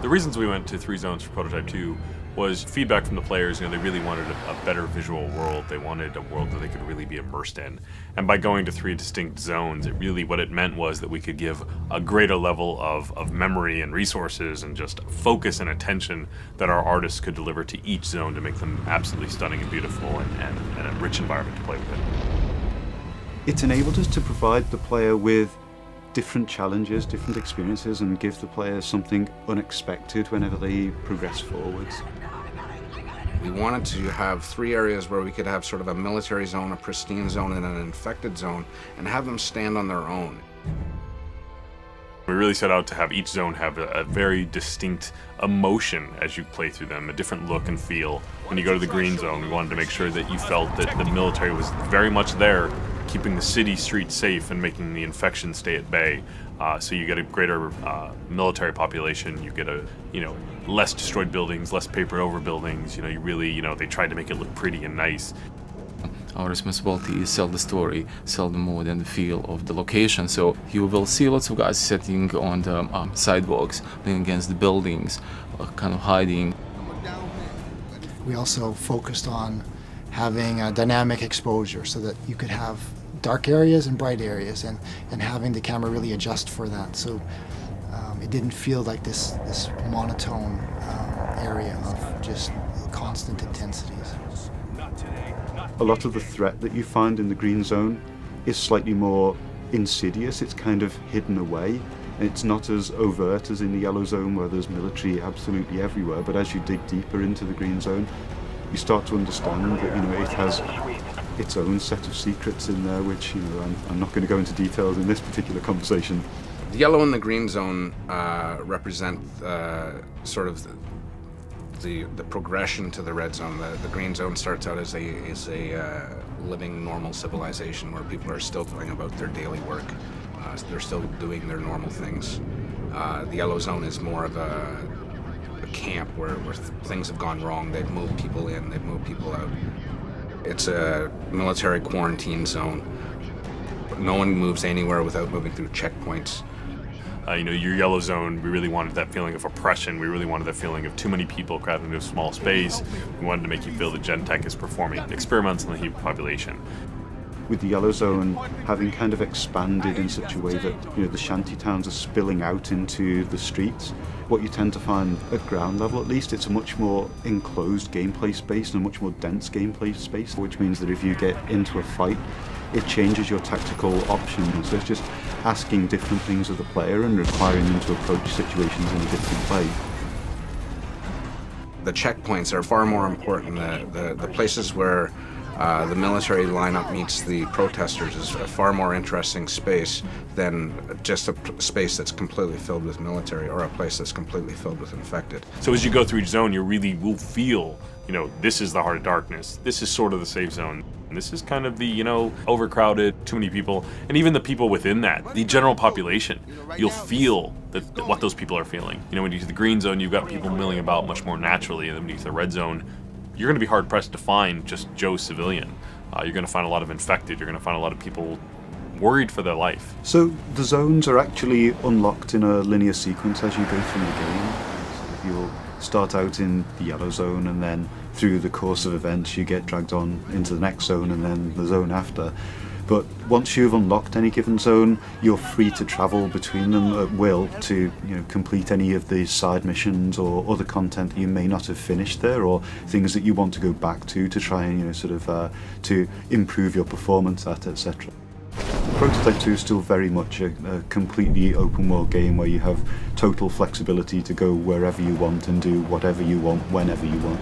The reasons we went to 3 zones for Prototype 2 was feedback from the players. They really wanted a better visual world. They wanted a world that they could really be immersed in. And by going to 3 distinct zones, what it meant was that we could give a greater level of memory and resources and just focus and attention that our artists could deliver to each zone to make them absolutely stunning and beautiful and a rich environment to play within. It's enabled us to provide the player with different challenges, different experiences, and give the players something unexpected whenever they progress forwards. We wanted to have 3 areas where we could have sort of a military zone, a pristine zone, and an infected zone, and have them stand on their own. We really set out to have each zone have a very distinct emotion as you play through them, a different look and feel. When you go to the green zone, we wanted to make sure that you felt that the military was very much there, keeping the city streets safe and making the infection stay at bay. So you get a greater military population, you get less destroyed buildings, less papered over buildings. They tried to make it look pretty and nice. Our responsibility is sell the story, sell the mood and the feel of the location. So you will see lots of guys sitting on the sidewalks, leaning against the buildings, kind of hiding. We also focused on having a dynamic exposure so that you could have dark areas and bright areas, and having the camera really adjust for that. So it didn't feel like this monotone area of just constant intensities. A lot of the threat that you find in the green zone is slightly more insidious. It's kind of hidden away. It's not as overt as in the yellow zone where there's military absolutely everywhere, but as you dig deeper into the green zone, you start to understand that it has its own set of secrets in there, which I'm not going to go into details in this particular conversation. The yellow and the green zone represent sort of the progression to the red zone. The green zone starts out as a living normal civilization where people are still going about their daily work. They're still doing their normal things. The yellow zone is more of a camp where things have gone wrong. They've moved people in, they've moved people out. It's a military quarantine zone. No one moves anywhere without moving through checkpoints. Your yellow zone, we really wanted that feeling of oppression. We really wanted that feeling of too many people crowded into a small space. We wanted to make you feel that Gentek is performing experiments on the human population. With the yellow zone having kind of expanded in such a way that the shanty towns are spilling out into the streets, what you tend to find at ground level, at least, it's a much more enclosed gameplay space and a much more dense gameplay space, which means that if you get into a fight, it changes your tactical options. So it's just asking different things of the player and requiring them to approach situations in a different way. The checkpoints are far more important. The places where the military lineup meets the protesters is a far more interesting space than just a space that's completely filled with military or a place that's completely filled with infected. So as you go through each zone, you really will feel, this is the heart of darkness. This is sort of the safe zone. And this is kind of the, overcrowded, too many people, and even the people within that, the general population. You'll feel what those people are feeling. When you get to the green zone, you've got people milling about much more naturally, and then when you get to the red zone, you're going to be hard-pressed to find just Joe civilian. You're going to find a lot of infected. You're going to find a lot of people worried for their life. So the zones are actually unlocked in a linear sequence as you go through the game. So you'll start out in the yellow zone, and then through the course of events you get dragged on into the next zone and then the zone after. But once you've unlocked any given zone, you're free to travel between them at will to complete any of the side missions or other content that you may not have finished there, or things that you want to go back to try and to improve your performance at, etc. Prototype 2 is still very much a completely open world game where you have total flexibility to go wherever you want and do whatever you want whenever you want.